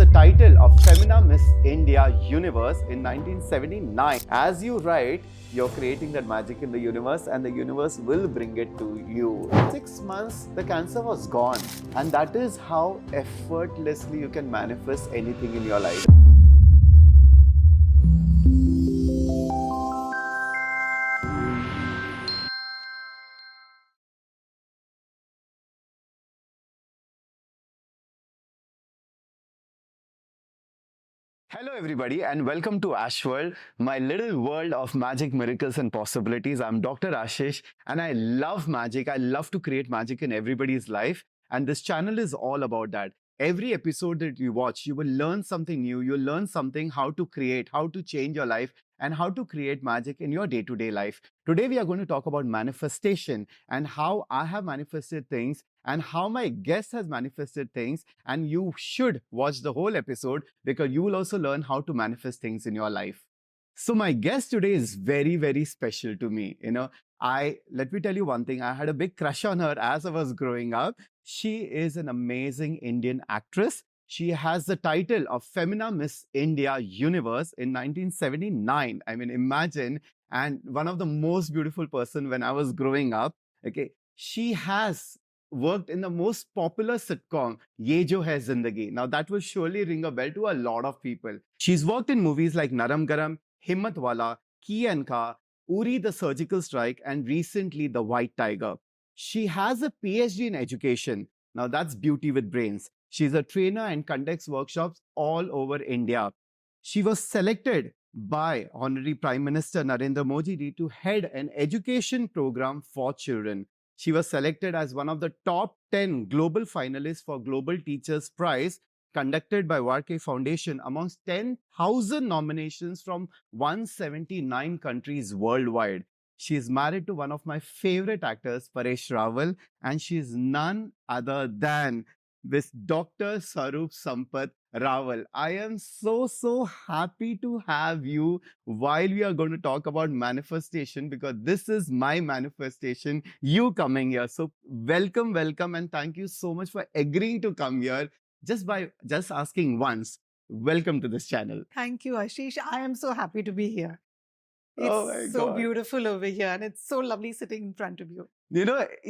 the title of Femina Miss India Universe in 1979. As you write, you're creating that magic in the universe and the universe will bring it to you. In 6 months, the cancer was gone. And that is how effortlessly you can manifest anything in your life. Hello, everybody, and welcome to Aashworld, my little world of magic, miracles, and possibilities. I'm Dr. Ashissh, and I love magic. I love to create magic in everybody's life, and this channel is all about that. Every episode that you watch, you will learn something new. You'll learn something how to create, how to change your life, and how to create magic in your day-to-day life. Today, we are going to talk about manifestation and how I have manifested things and how my guest has manifested things. And you should watch the whole episode because you will also learn how to manifest things in your life. So my guest today is very, very special to me. Let me tell you one thing. I had a big crush on her as I was growing up. She is an amazing Indian actress. She has the title of Femina Miss India Universe in 1979. I mean, imagine. And one of the most beautiful person when I was growing up. Okay. She has worked in the most popular sitcom, Ye Jo Hai Zindagi. Now, that will surely ring a bell to a lot of people. She's worked in movies like Naram Garam, Himmat Wala, Key and Ka, Uri the Surgical Strike, and recently The White Tiger. She has a PhD in education. Now, that's beauty with brains. She's a trainer and conducts workshops all over India. She was selected by Honorary Prime Minister Narendra Modi to head an education program for children. She was selected as one of the top 10 global finalists for Global Teachers Prize conducted by Varkey Foundation amongst 10,000 nominations from 179 countries worldwide. She is married to one of my favorite actors, Paresh Rawal, and she is none other than this Dr. Swaroop Sampat Rawal. I am so happy to have you while we are going to talk about manifestation because this is my manifestation, you coming here. So welcome, and thank you so much for agreeing to come here just asking once. Welcome to this channel. Thank you, Ashish. I am so happy to be here. It's Oh my so God. beautiful over here and it's so lovely sitting in front of you. You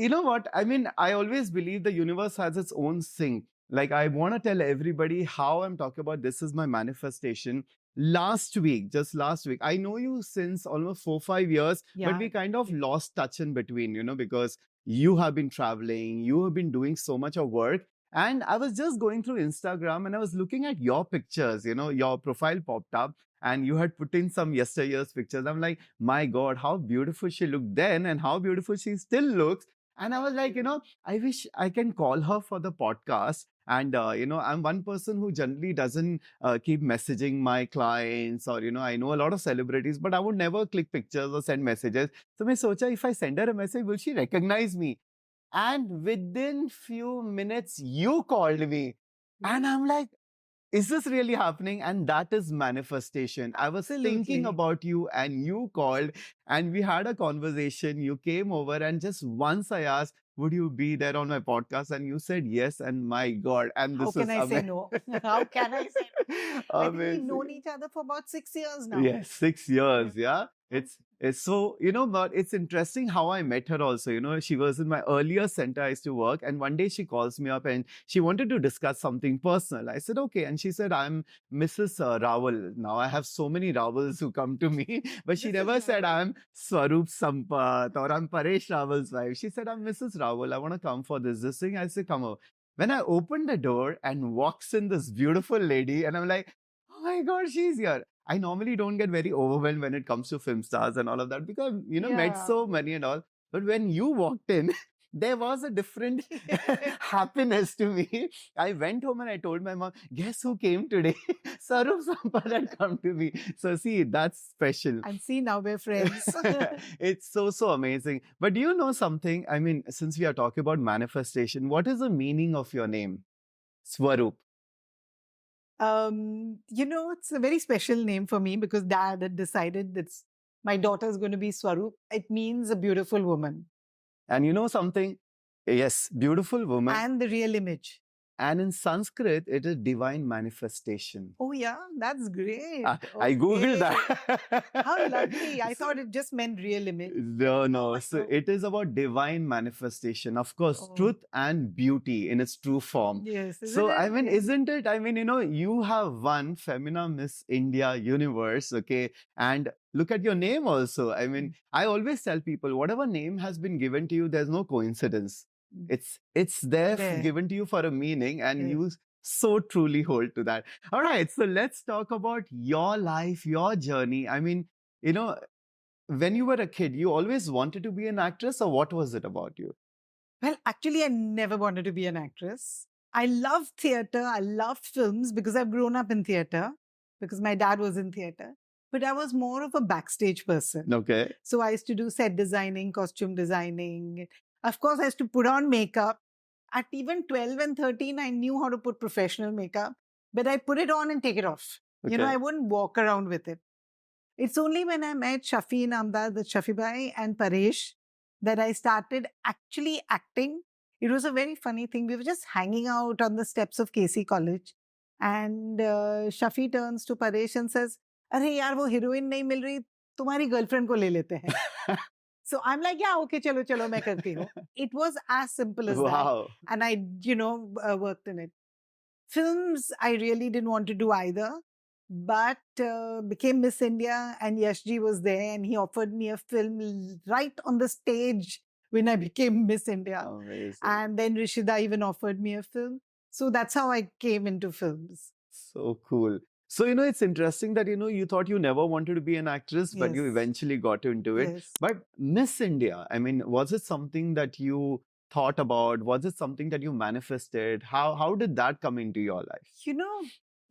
know what? I mean, I always believe the universe has its own sync. Like, I want to tell everybody how I'm talking about this is my manifestation. Just last week, I know you since almost 4-5 years, but we kind of lost touch in between, because you have been traveling, you have been doing so much of work. And I was just going through Instagram and I was looking at your pictures, your profile popped up and you had put in some yesteryear's pictures. I'm like, my God, how beautiful she looked then and how beautiful she still looks. And I was like, I wish I can call her for the podcast. And, I'm one person who generally doesn't keep messaging my clients or, I know a lot of celebrities, but I would never click pictures or send messages. So I socha, if I send her a message, will she recognize me? And within few minutes, you called me. And I'm like, is this really happening? And that is manifestation. I was thinking about you and you called and we had a conversation. You came over and just once I asked, would you be there on my podcast? And you said yes. And my God. And this How can I say no? How can I say no? I think we've known each other for about 6 years now. Yes, 6 years. Yeah. It's so, but it's interesting how I met her also. She was in my earlier center I used to work. And one day she calls me up and she wanted to discuss something personal. I said, okay. And she said, I'm Mrs. Rawal. Now I have so many Rawals who come to me, but she never said I'm Swaroop Sampat or I'm Paresh Rawal's wife. She said, I'm Mrs. Rawal. I want to come for this thing. I said, come over. When I opened the door and walks in this beautiful lady and I'm like, oh my God, she's here. I normally don't get very overwhelmed when it comes to film stars and all of that because, met so many and all. But when you walked in, there was a different happiness to me. I went home and I told my mom, guess who came today? Swaroop Sampat had come to me. So see, that's special. And see, now we're friends. It's so amazing. But do you know something? I mean, since we are talking about manifestation, what is the meaning of your name? Swaroop. It's a very special name for me because Dad had decided that my daughter is going to be Swaroop. It means a beautiful woman. And you know something? Yes, beautiful woman. And the real image. And in Sanskrit, it is divine manifestation. Oh, yeah, that's great. I Googled Okay. that. How lovely. I So- thought it just meant real image. No, no. I So know. it is about divine manifestation, of course, Oh. truth and beauty in its true form. Yes. So, I mean, Yes. isn't it? I mean, you have won Femina Miss India Universe, okay? And look at your name also. I mean, I always tell people, whatever name has been given to you, there's no coincidence. It's there, There. given to you for a meaning, and Yes. you so truly hold to that. All right, so let's talk about your life, your journey. I mean, when you were a kid, you always wanted to be an actress, or what was it about you? Well, actually, I never wanted to be an actress. I love theater. I love films because I've grown up in theater, because my dad was in theater. But I was more of a backstage person. Okay. So I used to do set designing, costume designing. Of course, I used to put on makeup. At even 12 and 13, I knew how to put professional makeup, but I put it on and take it off. Okay. I wouldn't walk around with it. It's only when I met Shafi Namdar, the Shafi Bhai, and Paresh that I started actually acting. It was a very funny thing. We were just hanging out on the steps of KC College, and Shafi turns to Paresh and says, "अरे यार वो heroine नहीं मिल रही, तुम्हारी girlfriend को ले लेते हैं." So I'm like, "Yeah, okay, चलो चलो मैं करती हूँ." It was as simple as that, Wow. and I worked in it. Films, I really didn't want to do either, but became Miss India, and Yashji was there, and he offered me a film right on the stage when I became Miss India. Amazing. And then Rishida even offered me a film. So that's how I came into films. So cool. So, it's interesting that, you thought you never wanted to be an actress, but you Yes. eventually got into it. Yes. But Miss India, I mean, was it something that you thought about? Was it something that you manifested? How did that come into your life?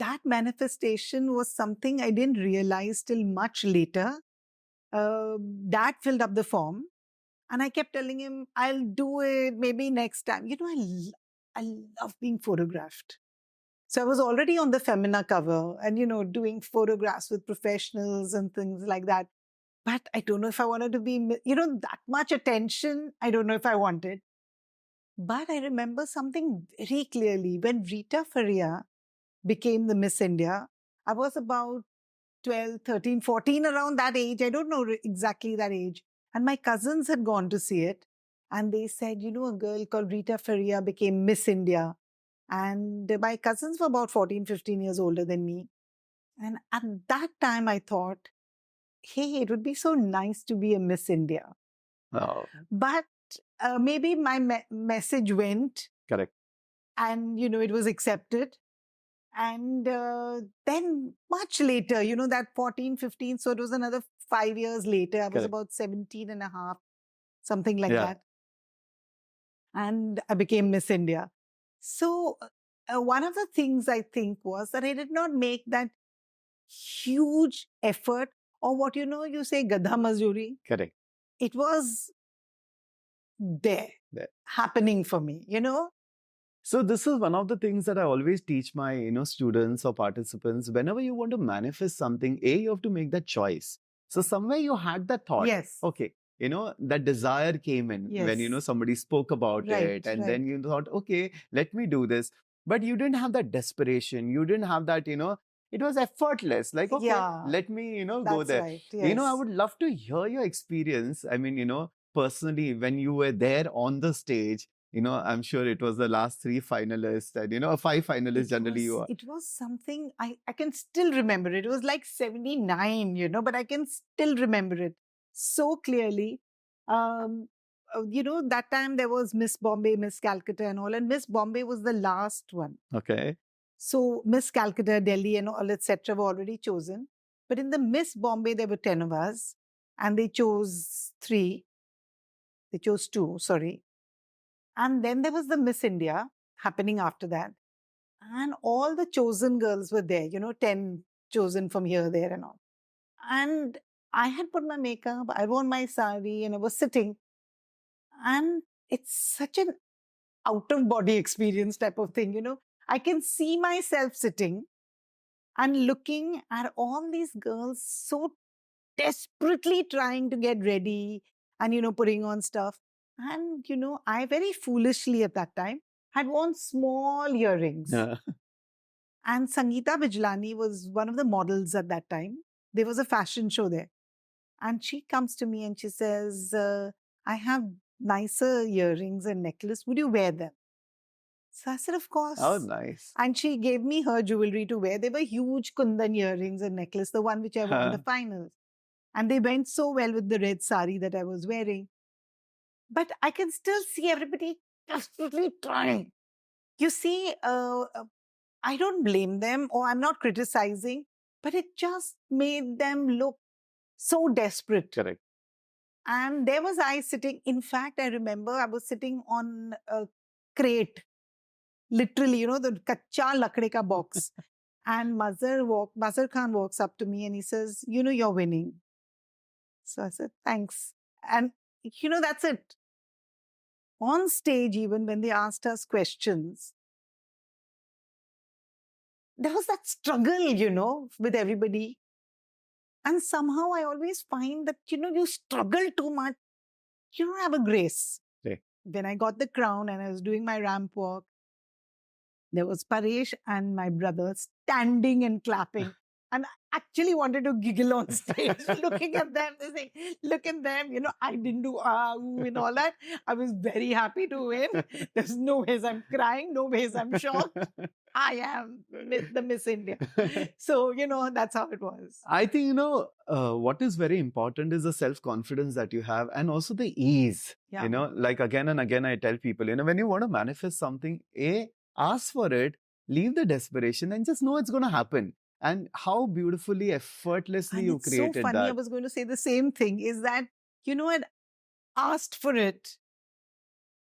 That manifestation was something I didn't realize till much later. Dad filled up the form, and I kept telling him, I'll do it maybe next time. I love being photographed. So I was already on the Femina cover and, doing photographs with professionals and things like that. But I don't know if I wanted to be, that much attention. I don't know if I wanted. But I remember something very clearly. When Rita Faria became the Miss India, I was about 12, 13, 14, around that age. I don't know exactly that age. And my cousins had gone to see it. And they said, a girl called Rita Faria became Miss India. And my cousins were about 14, 15 years older than me. And at that time, I thought, hey, it would be so nice to be a Miss India. Oh. But maybe my message went. Correct. And, it was accepted. And then much later, that 14, 15, so it was another 5 years later. I was Correct. about 17 and a half, something like Yeah. that. And I became Miss India. So one of the things I think was that I did not make that huge effort, or what you say Gadha Mazuri. Correct. It was there, happening for me, So this is one of the things that I always teach my, students or participants. Whenever you want to manifest something, you have to make that choice. So somewhere you had that thought. Yes. Okay. That desire came in when, Yes. somebody spoke about Right, it. And right. then you thought, okay, let me do this. But you didn't have that desperation. You didn't have that, it was effortless. Like, okay, Yeah, let me, go that's there. right. Yes. I would love to hear your experience. I mean, personally, when you were there on the stage, I'm sure it was the last 3 finalists and, 5 finalists generally you are. It was something I can still remember. It was like 79, but I can still remember it so clearly. That time there was Miss Bombay, Miss Calcutta and all, and Miss Bombay was the last one. Okay. So Miss Calcutta, Delhi and all, etc. were already chosen. But in the Miss Bombay, there were 10 of us, and they chose 3. They chose 2, sorry. And then there was the Miss India happening after that. And all the chosen girls were there, 10 chosen from here, there, and all. And I had put my makeup, I worn my sari, and I was sitting. And it's such an out of body experience type of thing, I can see myself sitting and looking at all these girls so desperately trying to get ready and, putting on stuff. And, I very foolishly at that time, had worn small earrings. Yeah. And Sangeeta Bijlani was one of the models at that time. There was a fashion show there. And she comes to me and she says, I have nicer earrings and necklace. Would you wear them? So I said, of course. Oh, nice. And she gave me her jewelry to wear. They were huge kundan earrings and necklace, the one which I wore in the finals. And they went so well with the red sari that I was wearing. But I can still see everybody desperately trying. You see, I don't blame them or I'm not criticizing, but it just made them look so desperate. Correct. And there was I sitting. In fact, I remember I was sitting on a crate, literally, you know, the kacha lakde ka box. And Mazhar Khan walks up to me and he says, you know, you're winning. So I said, thanks. And, you know, that's it. On stage, even when they asked us questions, there was that struggle, you know, with everybody. And somehow I always find that, you know, you struggle too much. You don't have a grace. Okay. When I got the crown and I was doing my ramp walk, there was Paresh and my brother standing and clapping. And I actually wanted to giggle on stage, looking at them. They say, look at them. You know, I didn't do ooh and all that. I was very happy to win. There's no ways I'm crying, no ways I'm shocked. I am the Miss India. So, you know, that's how it was. I think, you know, what is very important is the self-confidence that you have and also the ease. Yeah. You know, like again and again, I tell people, you know, when you want to manifest something, ask for it, leave the desperation and just know it's going to happen. And how beautifully, effortlessly And you it's created so funny. that. I was going to say the same thing is that, you know, I'd asked for it.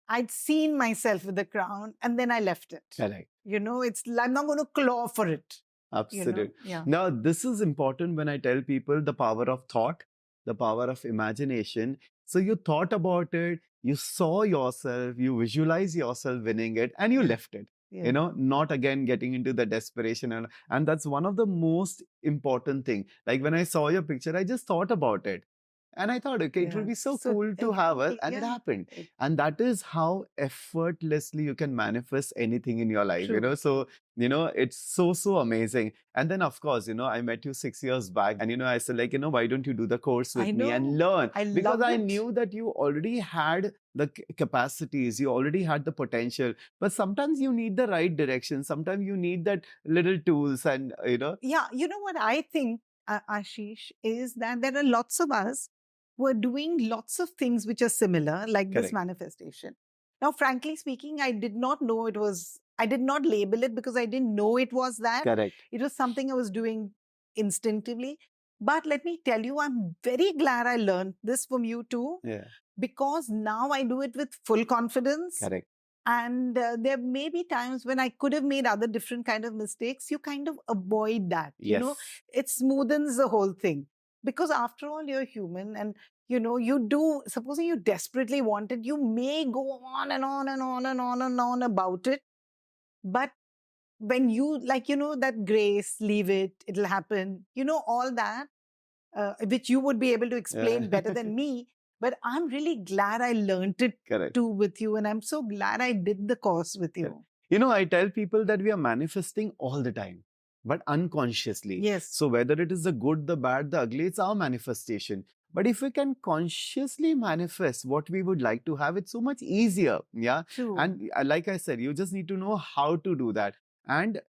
I'd seen myself with the crown and then I left it. Correct. You know, I'm not going to claw for it. Absolutely. You know? Yeah. Now, this is important when I tell people the power of thought, the power of imagination. So you thought about it, you saw yourself, you visualize yourself winning it, and you left it. Yeah. You know, not again getting into the desperation. And that's one of the most important thing. Like when I saw your picture, I just thought about it. And I thought, okay, it will Yeah. be so So cool to have it. And it yeah. happened. And that is how effortlessly you can manifest anything in your life, you True. know. So, you know, it's so amazing. And then, of course, you know, I met you 6 years back and, you know, I said like, you know, why don't you do the course with me and learn? Because I knew that you already had the capacities, you already had the potential, but sometimes you need the right direction. Sometimes you need that little tools and, you know. Yeah. You know what I think, Ashish, is that there are lots of us who are doing lots of things which are similar, like this Correct. manifestation. Now, frankly speaking, I did not know it was, I did not label it because I didn't know it was that. Correct. It was something I was doing instinctively. But let me tell you, I'm very glad I learned this from you too. Yeah. Because now I do it with full confidence. Correct. And there may be times when I could have made other different kind of mistakes. You kind of avoid that. You know, it smoothens the whole thing. Because after all, you're human and, you know, you do, supposing you desperately want it, you may go on and on and on and on and on about it. But when you, like, you know, that grace, leave it, it'll happen, you know, all that, which you would be able to explain better than me. But I'm really glad I learned it too with you. And I'm so glad I did the course with you. You know, I tell people that we are manifesting all the time, but unconsciously. Yes. So whether it is the good, the bad, the ugly, it's our manifestation. But if we can consciously manifest what we would like to have, it's so much easier. Yeah. True. And like I said, you just need to know how to do that. And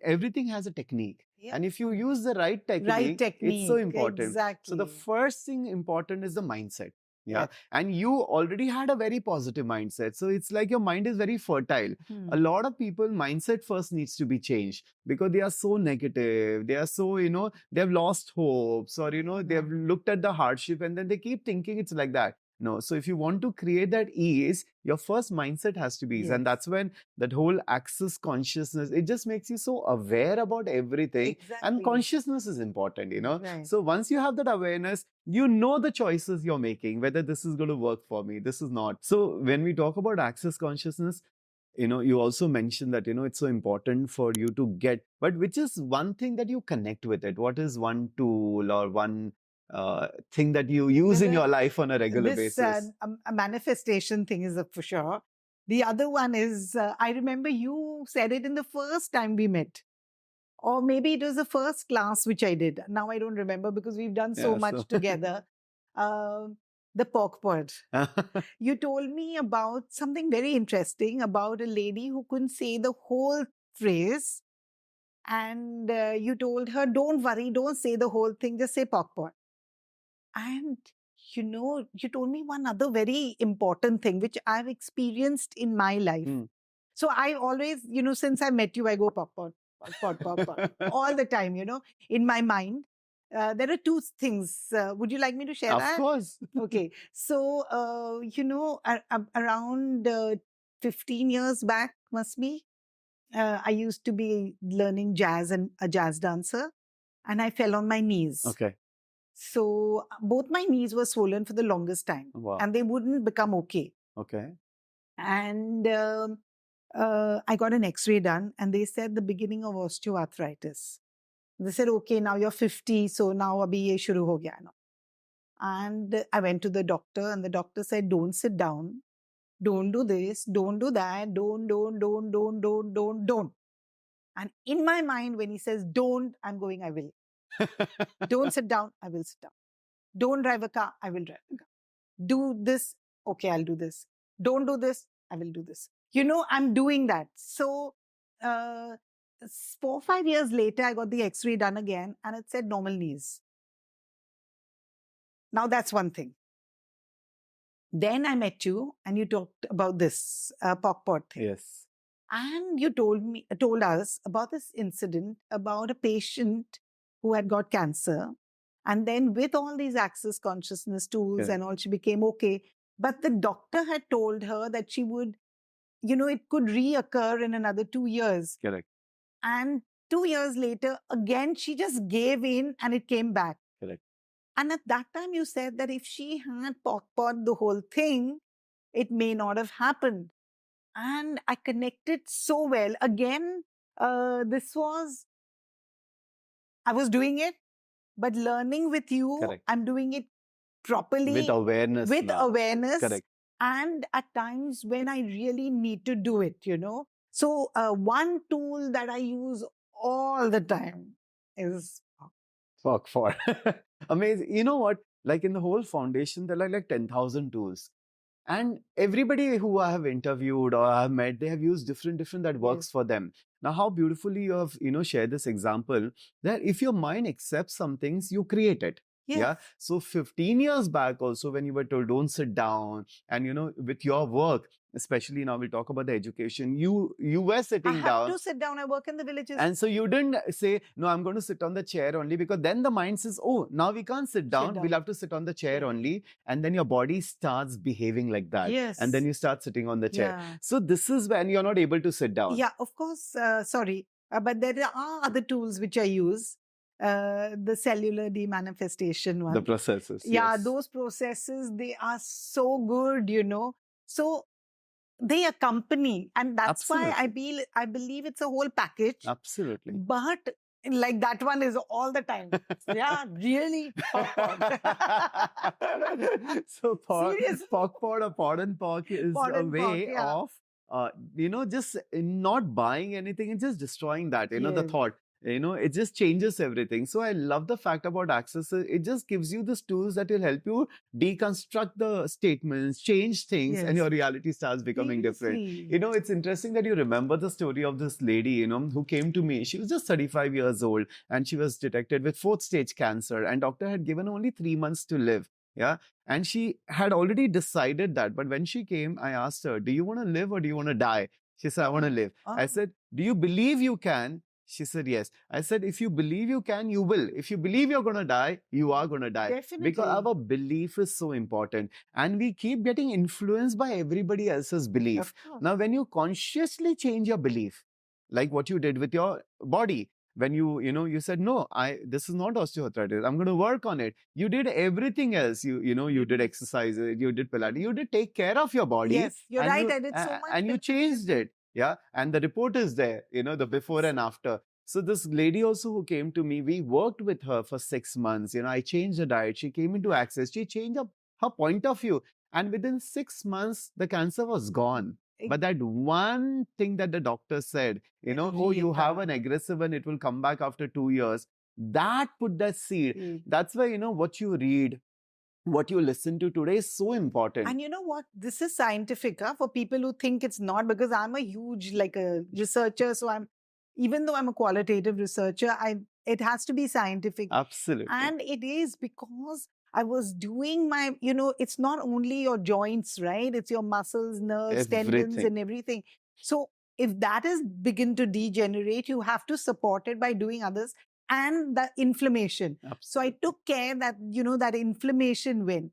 everything has a technique. Yeah. And if you use the right technique, it's so important. Exactly. So the first thing important is the mindset. Yeah. And you already had a very positive mindset. So it's like your mind is very fertile. A lot of people, mindset first needs to be changed because they are so negative. They are so, you know, they have lost hopes or, you know, they have looked at the hardship and then they keep thinking it's like that. No. So if you want to create that ease, your first mindset has to be ease. And that's when that whole access consciousness, it just makes you so aware about everything. Exactly. And consciousness is important, you know. Right. So once you have that awareness, you know the choices you're making, whether this is going to work for me, this is not. So when we talk about access consciousness, you know, you also mentioned that, you know, it's so important for you to get, but which is one thing that you connect with it? What is one tool or one thing that you use in your life on a regular basis? A manifestation thing is for sure. The other one is, I remember you said it in the first time we met. Or maybe it was the first class which I did. Now I don't remember because we've done so Yeah, much so together. The pork pod. You told me about something very interesting about a lady who couldn't say the whole phrase. And you told her, don't worry, don't say the whole thing, just say pork pod. And you told me one other very important thing which I've experienced in my life. Hmm. So I always, since I met you, I go pop, pop, pop, pop, pop, all the time, in my mind. There are two things. Would you like me to share Of that? course. Okay. So, around 15 years back, must be, I used to be learning jazz and a jazz dancer, and I fell on my knees. Okay. So both my knees were swollen for the longest time, Wow. and they wouldn't become okay. Okay. And I got an X-ray done, and they said the beginning of osteoarthritis. They said, okay, now you're 50, so now abhi ye shuru ho gaya na. And I went to the doctor, and the doctor said, don't sit down, don't do this, don't do that, don't. And in my mind, when he says don't, I'm going, I will. Don't sit down, I will sit down. Don't drive a car, I will drive a car. Do this, okay, I'll do this. Don't do this, I will do this. I'm doing that. So 4-5 years later, I got the X-ray done again, and it said normal knees. Now that's one thing. Then I met you, and you talked about this pork pot thing. Yes. And you told us about this incident about a patient who had got cancer. And then with all these access consciousness tools Correct. and all, she became okay. But the doctor had told her that she would, it could reoccur in another 2 years. Correct. And 2 years later, again, she just gave in and it came back. Correct. And at that time, you said that if she had pork pot the whole thing, it may not have happened. And I connected so well. Again, I was doing it, but learning with you, Correct. I'm doing it properly. With awareness. With now. awareness. Correct. And at times when I really need to do it, So one tool that I use all the time is Fuck for. Amazing. You know what? Like in the whole foundation, there are like 10,000 tools. And everybody who I have interviewed or I have met, they have used different that works Yes. for them. Now, how beautifully you have, shared this example that if your mind accepts some things, you create it. Yes. Yeah. So 15 years back also, when you were told don't sit down, and with your work, especially now we'll talk about the education, you were sitting I have down. to sit down. I work in the villages. And so you didn't say, no, I'm going to sit on the chair only, because then the mind says, oh, now we can't sit down. down. We'll have to sit on the chair Yeah. only. And then your body starts behaving like that. Yes. And then you start sitting on the chair. Yeah. So this is when you're not able to sit down. Yeah, of course. Sorry. But there are other tools which I use. The cellular demanifestation one. The processes. Yeah, yes. those processes, they are so good, So they accompany. And that's why I believe it's a whole package. Absolutely. But like that one is all the time. Yeah, really. So Seriously. pork pot or pot and pork is Pot a and pork, way yeah. of, just not buying anything and just destroying that, the Yes. thought. It just changes everything. So I love the fact about access. It just gives you these tools that will help you deconstruct the statements, change things, and Yes. your reality starts becoming different. Seriously. It's interesting that you remember the story of this lady, who came to me. She was just 35 years old and she was detected with 4th stage cancer, and doctor had given only 3 months to live. Yeah. And she had already decided that. But when she came, I asked her, do you want to live or do you want to die? She said, I want to live. I Oh. said, do you believe you can? She said, yes. I said, if you believe you can, you will. If you believe you're going to die, you are going to die. Definitely. Because our belief is so important. And we keep getting influenced by everybody else's belief. Of course. Now, when you consciously change your belief, like what you did with your body, when you said, no, this is not osteoarthritis, I'm going to work on it. You did everything else. You did exercise, you did Pilates, you did take care of your body. Yes, you're and right. you- I did so much. And you changed it. Yeah. And the report is there, the before and after. So this lady also who came to me, we worked with her for 6 months. I changed the diet. She came into access. She changed her point of view. And within 6 months, the cancer was gone. But that one thing that the doctor said, oh, you have an aggressive and it will come back after 2 years. That put that seed. That's why, what you read, what you listen to today is so important. And you know what? This is scientific for people who think it's not, because I'm a huge a researcher. So even though I'm a qualitative researcher, it has to be scientific. Absolutely. And it is because I was doing it's not only your joints, right? It's your muscles, nerves, tendons and everything. So if that is begin to degenerate, you have to support it by doing others. And the inflammation. Absolutely. So I took care that, that inflammation went.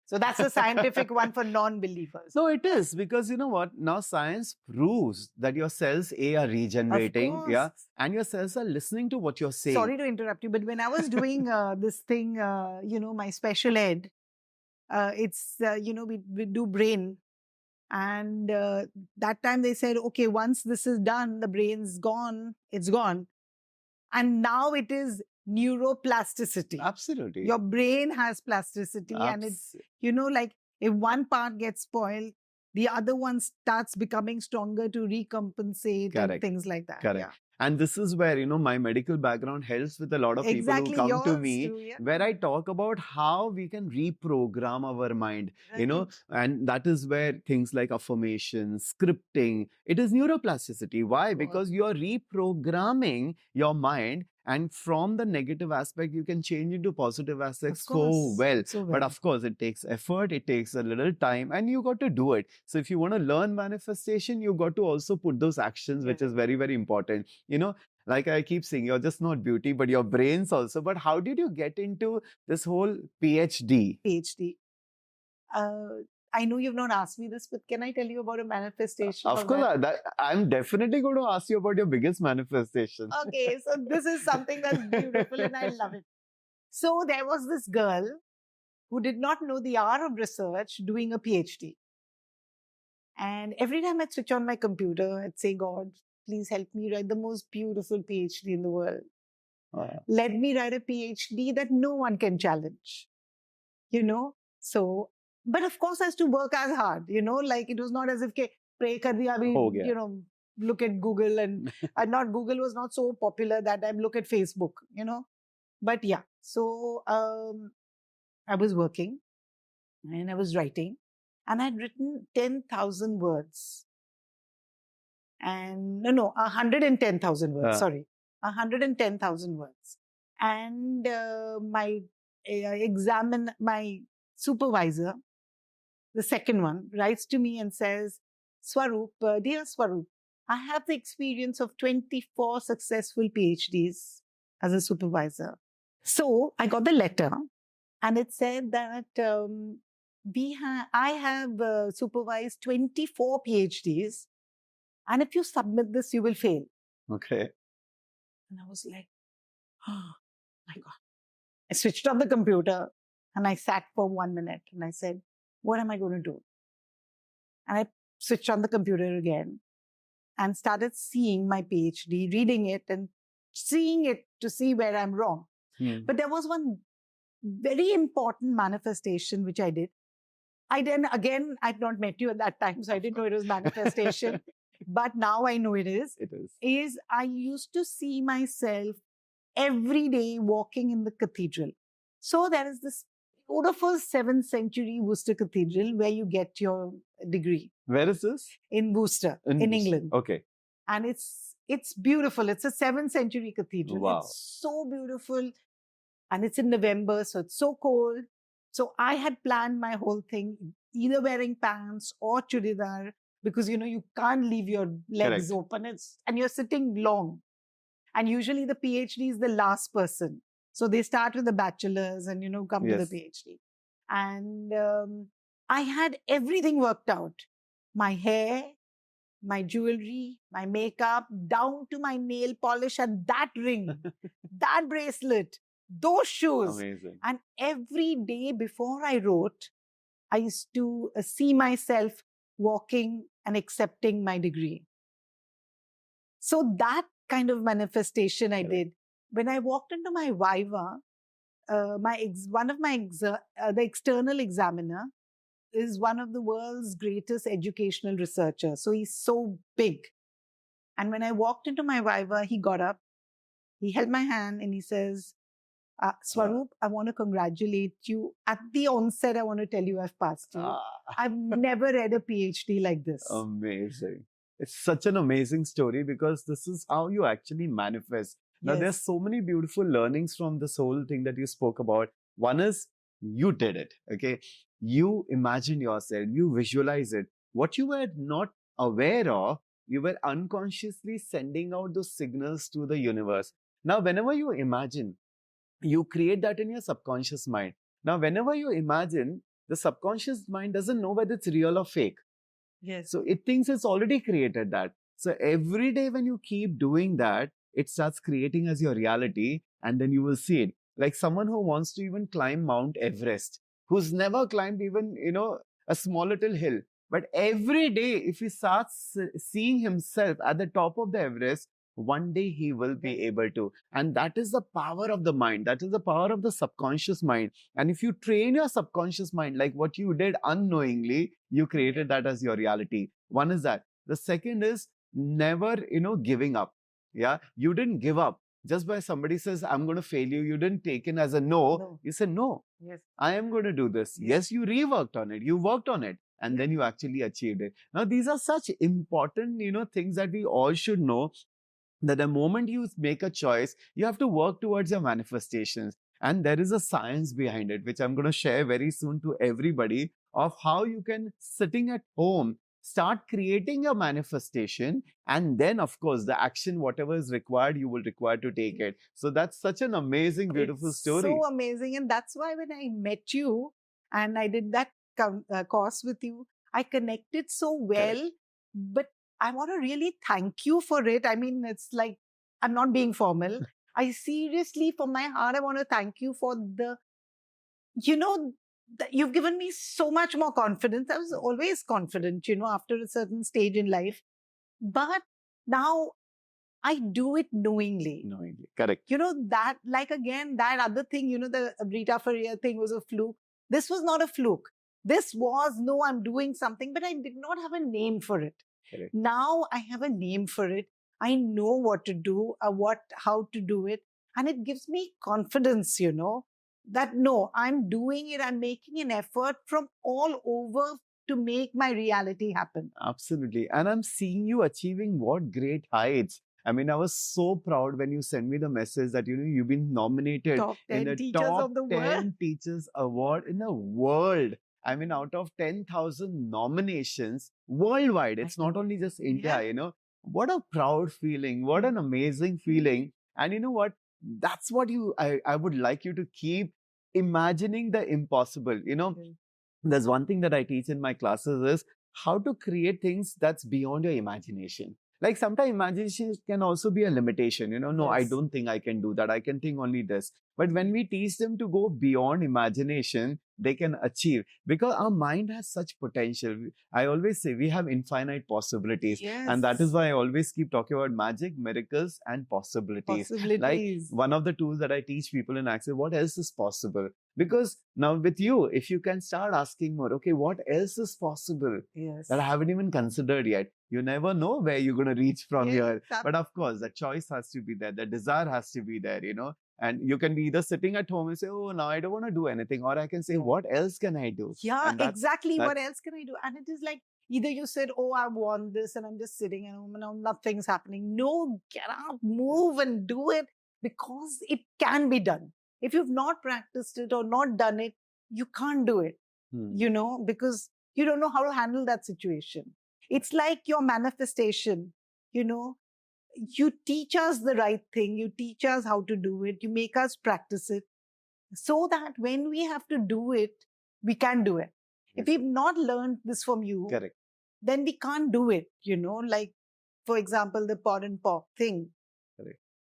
So that's a scientific one for non-believers. So it is, because you know what? Now science proves that your cells are regenerating. Yeah. And your cells are listening to what you're saying. Sorry to interrupt you, but when I was doing this thing, my special ed, it's, we do brain. And that time they said, okay, once this is done, the brain's gone, it's gone. And now it is neuroplasticity. Absolutely. Your brain has plasticity. And it's, if one part gets spoiled, the other one starts becoming stronger to recompensate. Correct. And things like that. Correct. Yeah. And this is where, my medical background helps with a lot of people who come to me, too, where I talk about how we can reprogram our mind, right. And that is where things like affirmation, scripting, it is neuroplasticity. Why? Because you are reprogramming your mind. And from the negative aspect, you can change into positive aspects so well. But of course, it takes effort, it takes a little time, and you got to do it. So if you want to learn manifestation, you got to also put those actions, which is very, very important. Like I keep saying, you're just not beauty, but your brains also. But how did you get into this whole PhD? I know you've not asked me this, but can I tell you about a manifestation? Of course, I'm definitely going to ask you about your biggest manifestation. Okay, so this is something that's beautiful and I love it. So there was this girl who did not know the art of research doing a PhD. And every time I'd switch on my computer, I'd say, God, please help me write the most beautiful PhD in the world. Wow. Let me write a PhD that no one can challenge. So... But of course, I has to work as hard, like it was not as if, pray kar diya, look at Google and not Google was not so popular that time, look at Facebook, But yeah, so I was working and I was writing and I'd written 10,000 words. And 110,000 words, sorry, 110,000 words. And my supervisor, the second one, writes to me and says, Swaroop, dear Swaroop, I have the experience of 24 successful PhDs as a supervisor. So I got the letter and it said that I have supervised 24 PhDs. And if you submit this, you will fail. Okay. And I was like, oh my God. I switched on the computer and I sat for 1 minute and I said, what am I going to do? And I switched on the computer again and started seeing my PhD, reading it and seeing it to see where I'm wrong. But there was one very important manifestation which I did. I'd not met you at that time, so I didn't know it was manifestation. But now I know it is. It is. Is I used to see myself every day walking in the cathedral. So there is this beautiful 7th century Worcester Cathedral where you get your degree. Where is this? In Worcester, in England. Okay. And it's beautiful. It's a 7th century cathedral. Wow. It's so beautiful. And it's in November, so it's so cold. So I had planned my whole thing, either wearing pants or churidar, because, you can't leave your legs open. And you're sitting long. And usually the PhD is the last person. So they start with the bachelor's and, come to the PhD. And I had everything worked out. My hair, my jewelry, my makeup, down to my nail polish and that ring, that bracelet, those shoes. Amazing. And every day before I wrote, I used to see myself walking and accepting my degree. So that kind of manifestation I did. When I walked into my Viva, the external examiner is one of the world's greatest educational researchers. So he's so big. And when I walked into my Viva, he got up, he held my hand and he says, Swaroop, I want to congratulate you. At the onset, I want to tell you I've passed you. I've never read a PhD like this. Amazing. It's such an amazing story because this is how you actually manifest. Now, Yes. there's so many beautiful learnings from this whole thing that you spoke about. One is you did it, okay? You imagine yourself, you visualize it. What you were not aware of, you were unconsciously sending out those signals to the universe. Now, whenever you imagine, you create that in your subconscious mind. Now, whenever you imagine, the subconscious mind doesn't know whether it's real or fake. Yes. So it thinks it's already created that. So every day when you keep doing that, it starts creating as your reality, and then you will see it. Like someone who wants to even climb Mount Everest, who's never climbed even, a small little hill. But every day, if he starts seeing himself at the top of the Everest, one day he will be able to. And that is the power of the mind. That is the power of the subconscious mind. And if you train your subconscious mind, like what you did unknowingly, you created that as your reality. One is that. The second is never, giving up. Yeah. You didn't give up. Just by somebody says, I'm going to fail you, you didn't take it as a no. You said, no, Yes. I am going to do this. Yes, you reworked on it. You worked on it. And then you actually achieved it. Now, these are such important, things that we all should know, that the moment you make a choice, you have to work towards your manifestations. And there is a science behind it, which I'm going to share very soon to everybody, of how you can, sitting at home, start creating your manifestation. And then, of course, the action, whatever is required, you will require to take it. So that's such an amazing, beautiful story. So amazing. And that's why when I met you and I did that course with you, I connected so well. Correct. But I want to really thank you for it. I mean, it's like, I'm not being formal. I seriously, from my heart, I want to thank you for you've given me so much more confidence. I was always confident, after a certain stage in life. But now I do it knowingly. Knowingly. Correct. That, like, again, that other thing, the Rita Faria thing was a fluke. This was not a fluke. This was, no, I'm doing something, but I did not have a name for it. Correct. Now I have a name for it. I know what to do, how to do it. And it gives me confidence, that no, I'm doing it. I'm making an effort from all over to make my reality happen. Absolutely. And I'm seeing you achieving what great heights. I mean, I was so proud when you sent me the message that, you've been nominated Top 10 in the teachers top of the 10 world. Teachers Award in the world. I mean, out of 10,000 nominations worldwide, it's not only just India, what a proud feeling, what an amazing feeling. And you know what? That's what I would like you to keep imagining the impossible. There's one thing that I teach in my classes is how to create things that's beyond your imagination. Like sometimes imagination can also be a limitation. No, I don't think I can do that. I can think only this. But when we teach them to go beyond imagination, they can achieve, because our mind has such potential. I always say we have infinite possibilities. And that is why I always keep talking about magic, miracles, and possibilities. Like one of the tools that I teach people in Access, what else is possible? Because now with you, if you can start asking more, okay, what else is possible that I haven't even considered yet? You never know where you're going to reach from here. But of course, the choice has to be there. The desire has to be there, And you can be either sitting at home and say, oh, now I don't want to do anything. Or I can say, what else can I do? Yeah, exactly. What else can I do? And it is like, either you said, oh, I want this and I'm just sitting at home and now nothing's happening. No, get up, move and do it, because it can be done. If you've not practiced it or not done it, you can't do it, because you don't know how to handle that situation. It's like your manifestation, you teach us the right thing. You teach us how to do it. You make us practice it so that when we have to do it, we can do it. If we've not learned this from you, then we can't do it, like, for example, the pot and pork thing.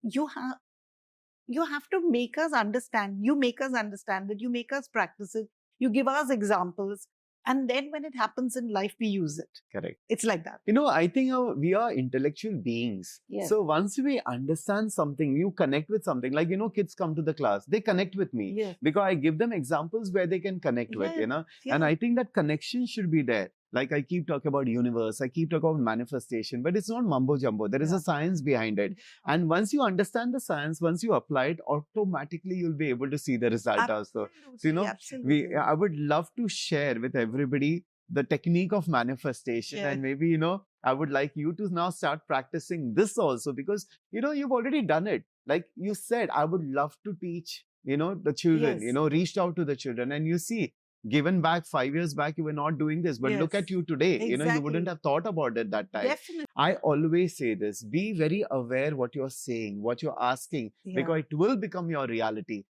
You have to make us understand. You make us understand it. You make us practice it. You give us examples. And then when it happens in life, we use it. Correct. It's like that. I think we are intellectual beings. Yes. So once we understand something, you connect with something. Like, kids come to the class, they connect with me. Yes. Because I give them examples where they can connect with, Yes. And I think that connection should be there. Like I keep talking about universe, I keep talking about manifestation, but it's not mumbo jumbo. There is a science behind it. And once you understand the science, once you apply it, automatically you'll be able to see the result also. So, Absolutely. I would love to share with everybody the technique of manifestation. Yes. And maybe, I would like you to now start practicing this also, because, you've already done it. Like you said, I would love to teach, the children, Yes. reached out to the children, and you see, given back 5 years back, you were not doing this, but look at Yes. you today. You Exactly. wouldn't have thought about it that time. Definitely. I always say this: be very aware what you're saying, what you're asking, because it will become your reality.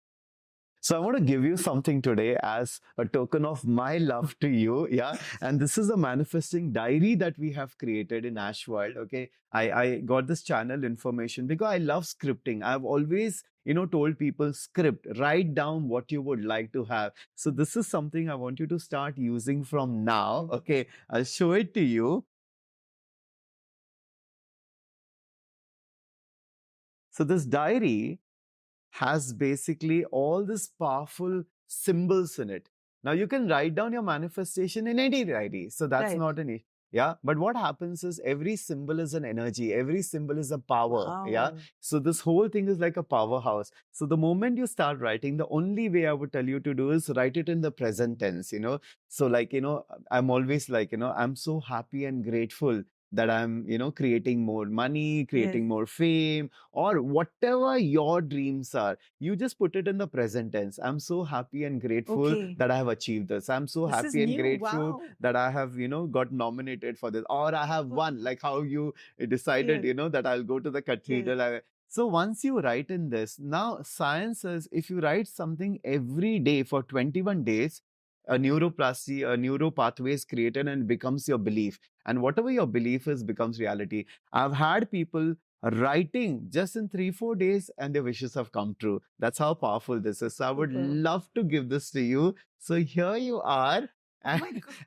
So I want to give you something today as a token of my love to you. Yeah. And this is a manifesting diary that we have created in Aashworld. Okay. I got this channel information because I love scripting. I've always, told people script, write down what you would like to have. So this is something I want you to start using from now. Okay. I'll show it to you. So this diary has basically all these powerful symbols in it. Now you can write down your manifestation in any diary. So that's not an issue. Yeah. But what happens is every symbol is an energy. Every symbol is a power. Wow. Yeah. So this whole thing is like a powerhouse. So the moment you start writing, the only way I would tell you to do is write it in the present tense, So like, I'm always like, I'm so happy and grateful that I'm, creating more money, creating more fame, or whatever your dreams are. You just put it in the present tense. I'm so happy and grateful that I have achieved this. I'm so happy and grateful that I have, got nominated for this, or I have won, like how you decided, that I'll go to the cathedral. So once you write in this, now science says if you write something every day for 21 days, a neuroplasty, a neuro pathway is created and becomes your belief. And whatever your belief is becomes reality. I've had people writing just in 3-4 days and their wishes have come true. That's how powerful this is. So I would love to give this to you. So here you are.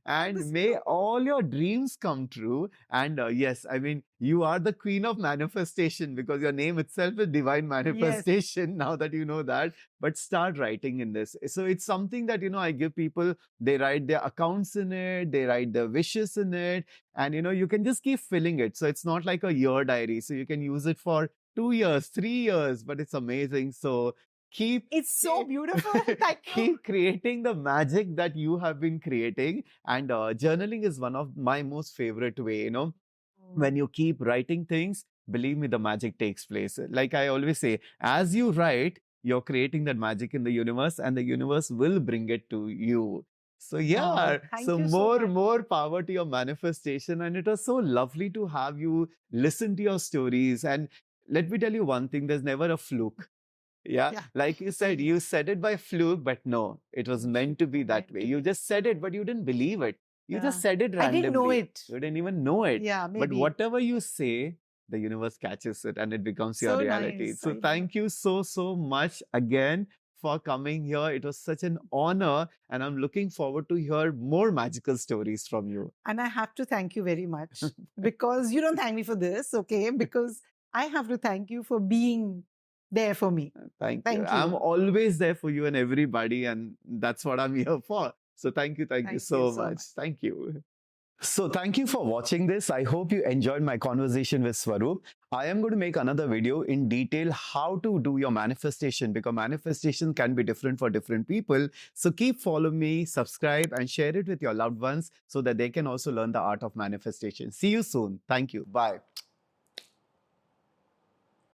And may all your dreams come true. And yes, I mean, you are the queen of manifestation because your name itself is divine manifestation. Now that you know that, but start writing in this. So it's something that, I give people, they write their accounts in it, they write their wishes in it, and, you can just keep filling it. So it's not like a year diary. So you can use it for 2 years, 3 years, but it's amazing. So it's so beautiful. Thank you. Keep creating the magic that you have been creating. And journaling is one of my most favorite way, When you keep writing things, believe me, the magic takes place. Like I always say, as you write, you're creating that magic in the universe and the universe will bring it to you. So yeah, so more power to your manifestation. And it was so lovely to have you listen to your stories. And let me tell you one thing, there's never a fluke. Yeah. Like you said it by fluke, but no, it was meant to be that way. You just said it, but you didn't believe it. You just said it randomly. I didn't know it. You didn't even know it. Yeah, maybe. But whatever you say, the universe catches it and it becomes your reality. Nice. So thank you so much again for coming here. It was such an honor, and I'm looking forward to hear more magical stories from you. And I have to thank you very much because you don't thank me for this, okay? Because I have to thank you for being there for me. Thank you. I'm always there for you and everybody, and that's what I'm here for. So thank you so much. Thank you. So thank you for watching this. I hope you enjoyed my conversation with Swaroop. I am going to make another video in detail how to do your manifestation, because manifestation can be different for different people. So keep following me, subscribe and share it with your loved ones so that they can also learn the art of manifestation. See you soon. Thank you. Bye.